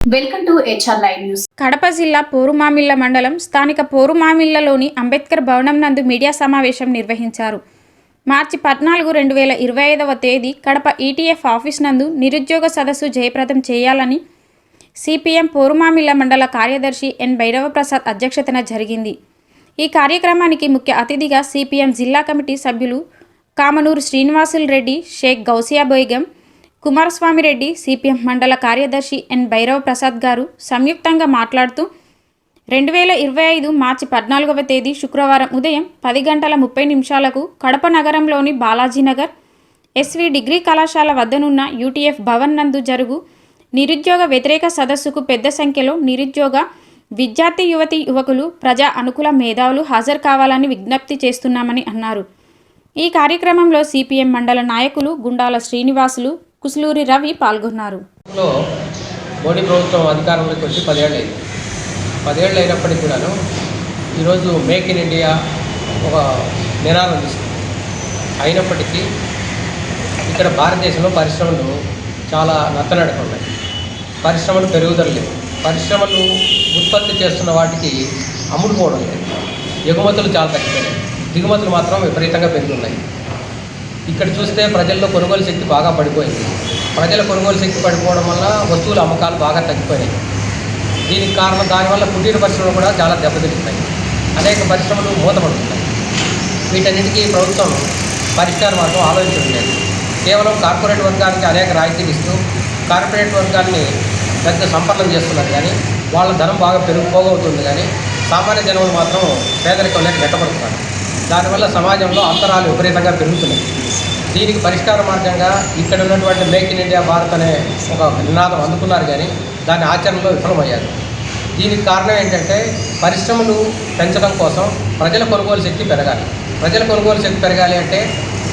Welcome to HR live news. Kadapa జిల్లా పోరుమామిళ్ల మండలం స్థానిక పోరుమామిళ్లలోని అంబేద్కర్ భవనం నందు మీడియా సమావేశం నిర్వహించారు. మార్చి 14, 2025వ తేదీ కడప ఈటీఎఫ్ ఆఫీస్ నందు నిరుద్యోగ సదస్సు జయప్రదం చేయాలని సిపిఎం పోరుమామిళ్ల మండల కార్యదర్శి ఎన్ భైరవప్రసాద్ అధ్యక్షతన జరిగింది. ఈ కార్యక్రమానికి ముఖ్య అతిథిగా సిపిఎం జిల్లా కమిటీ సభ్యులు కామనూరు శ్రీనివాసులు రెడ్డి, షేక్ గౌసియా బేగం, కుమారస్వామి రెడ్డి, సిపిఎం మండల కార్యదర్శి ఎన్ భైరవప్రసాద్ గారు సంయుక్తంగా మాట్లాడుతూ 2025 మార్చి 14వ తేదీ శుక్రవారం ఉదయం 10:30 కడప నగరంలోని బాలాజీనగర్ ఎస్వి డిగ్రీ కళాశాల వద్దనున్న యూటీఎఫ్ భవన్ నందు జరుగు నిరుద్యోగ వ్యతిరేక సదస్సుకు పెద్ద సంఖ్యలో నిరుద్యోగ విద్యార్థి యువకులు, ప్రజా అనుకూల మేధావులు హాజరు కావాలని విజ్ఞప్తి చేస్తున్నామని అన్నారు. ఈ కార్యక్రమంలో సిపిఎం మండల నాయకులు గుండాల శ్రీనివాసులు, కుసులూరి రవి పాల్గొన్నారు. మోడీ ప్రభుత్వం అధికారంలోకి వచ్చి 10 ఏళ్ళు అయింది. 10 ఏళ్ళు అయినప్పటికీ కూడాను ఈరోజు మేక్ ఇన్ ఇండియా ఒక నినాదం తీసుకుంది. అయినప్పటికీ ఇక్కడ భారతదేశంలో పరిశ్రమలు చాలా నత్తనడక ఉన్నాయి. పరిశ్రమలు పెరుగుదల లేదు. పరిశ్రమలు ఉత్పత్తి చేస్తున్న వాటికి అమ్ముడుపోవడం లేదు. ఎగుమతులు చాలా తగ్గిపోయాయి. దిగుమతులు మాత్రం విపరీతంగా పెరుగుతున్నాయి. ఇక్కడ చూస్తే ప్రజల్లో కొనుగోలు శక్తి బాగా పడిపోయింది. ప్రజల కొనుగోలు శక్తి పడిపోవడం వల్ల వస్తువుల అమ్మకాలు బాగా తగ్గిపోయాయి. దీనికి కారణం దానివల్ల కుటీర పరిశ్రమలు కూడా చాలా దెబ్బతింటున్నాయి. అనేక పరిశ్రమలు మూతపడుతున్నాయి. వీటన్నిటికీ ప్రభుత్వం పరిష్కార మార్గం ఆలోచించడం లేదు. కేవలం కార్పొరేట్ వర్గానికి అనేక రాయితీలు ఇస్తూ కార్పొరేట్ వర్గాన్ని పెద్ద సంపన్నం చేస్తున్నారు. కానీ వాళ్ళ ధనం బాగా పోగవుతుంది. కానీ సామాన్య జనులు మాత్రం పేదరికంలోకి నెట్టబడుతున్నారు. దానివల్ల సమాజంలో అంతరాలు విపరీతంగా పెరుగుతున్నాయి. దీనికి పరిష్కార మార్గంగా ఇక్కడ ఉన్నటువంటి మేక్ ఇన్ ఇండియా భారత్ అనే ఒక నినాదం అందుకున్నారు. కానీ దాని ఆచరణలో విఫలమయ్యారు. దీనికి కారణం ఏంటంటే పరిశ్రమలు పెంచడం కోసం ప్రజల కొనుగోలు శక్తి పెరగాలి. ప్రజల కొనుగోలు శక్తి పెరగాలి అంటే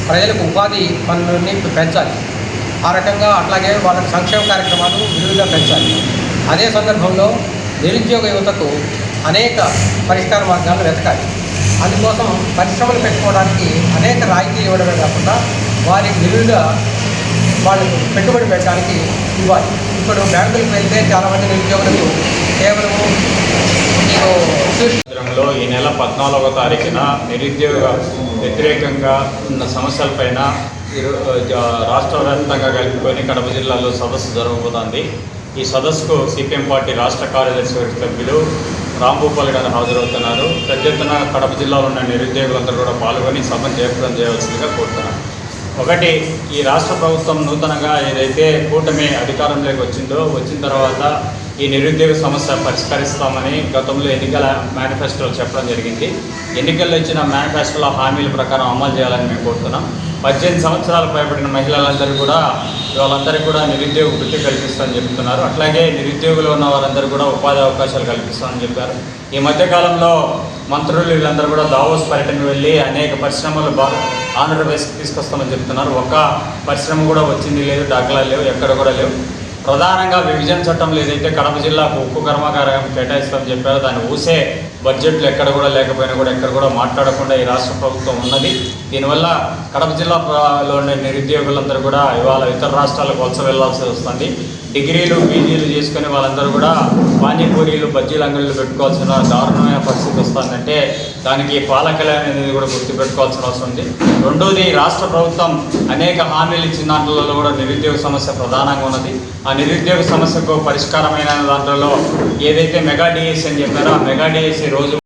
ప్రజలకు ఉపాధి పనులని పెంచాలి. ఆ రకంగా అట్లాగే వాళ్ళకి సంక్షేమ కార్యక్రమాలు విరివిగా పెంచాలి. అదే సందర్భంలో నిరుద్యోగ యువతకు అనేక పరిష్కార మార్గాలను వెతకాలి. అందుకోసం పరిశ్రమలు పెట్టుకోవడానికి అనేక రాయితీలు ఇవ్వడమే కాకుండా వారికి విలువగా వాళ్ళకు పెట్టుబడి పెట్టడానికి ఇవ్వాలి. ఇప్పుడు బ్యాంకులకు వెళ్తే చాలామంది నిరుద్యోగులకు కేవలము ఈ నెల 14వ తారీఖున నిరుద్యోగ వ్యతిరేకంగా ఉన్న సమస్యలపైన రాష్ట్ర వ్యాప్తంగా కలుపుకొని కడప జిల్లాలో సదస్సు జరగబోతోంది. ఈ సదస్సుకు సిపిఎం పార్టీ రాష్ట్ర కార్యదర్శి సభ్యులు రాంభూపాల్ గారు హాజరవుతున్నారు. పెద్ద ఎత్తున కడప జిల్లాలో ఉన్న నిరుద్యోగులందరూ కూడా పాల్గొని సభను జయప్రదం చేయవలసిందిగా కోరుతున్నారు. ఒకటి, ఈ రాష్ట్ర ప్రభుత్వం నూతనంగా ఏదైతే కూటమి అధికారంలోకి వచ్చిన తర్వాత ఈ నిరుద్యోగ సమస్య పరిష్కరిస్తామని గతంలో ఎన్నికల మేనిఫెస్టోలో చెప్పడం జరిగింది. ఎన్నికల్లో ఇచ్చిన మేనిఫెస్టోలో హామీల ప్రకారం అమలు చేయాలని మేము కోరుతున్నాం. 18 సంవత్సరాలు పైబడిన మహిళలందరూ కూడా వాళ్ళందరికీ కూడా నిరుద్యోగ వృత్తి కల్పిస్తామని చెప్తున్నారు. అట్లాగే నిరుద్యోగులు ఉన్న వారందరూ కూడా ఉపాధి అవకాశాలు కల్పిస్తామని చెప్పారు. ఈ మధ్యకాలంలో మంత్రులు వీళ్ళందరూ కూడా దావోస్ పర్యటనకు వెళ్ళి అనేక పరిశ్రమలు ఆంధ్రప్రదేశ్కి తీసుకొస్తామని చెప్తున్నారు. ఒక్క పరిశ్రమ కూడా వచ్చింది లేదు, దాఖలాలు లేవు, ఎక్కడ కూడా లేవు. ప్రధానంగా విభజన చట్టంలో ఏదైతే కడప జిల్లాకు ఉక్కు కర్మాగారం కేటాయిస్తామని చెప్పారో దాన్ని ఊసే బడ్జెట్లు ఎక్కడ కూడా లేకపోయినా కూడా ఎక్కడ కూడా మాట్లాడకుండా ఈ రాష్ట్ర ప్రభుత్వం ఉన్నది. దీనివల్ల కడప జిల్లాలో ఉండే నిరుద్యోగులందరూ కూడా ఇవాళ ఇతర రాష్ట్రాలకు వలస వెళ్లాల్సి వస్తుంది. డిగ్రీలు, పీజీలు చేసుకుని వాళ్ళందరూ కూడా పానీపూరీలు, బజ్జీలు అంగళ్ళు పెట్టుకోవాల్సిన దారుణమైన పరిస్థితి వస్తుందంటే దానికి పాలకులు అనేది కూడా గుర్తుపెట్టుకోవాల్సిన అవసరం ఉంది. రెండోది, రాష్ట్ర ప్రభుత్వం అనేక హామీలు ఇచ్చిన దాంట్లో కూడా నిరుద్యోగ సమస్య ప్రధానంగా ఉన్నది. ఆ నిరుద్యోగ సమస్యకు పరిష్కారమైన దాంట్లో ఏదైతే మెగా డిఎస్సీ అని చెప్పారో ఆ మెగా డిఎస్సీ రోజు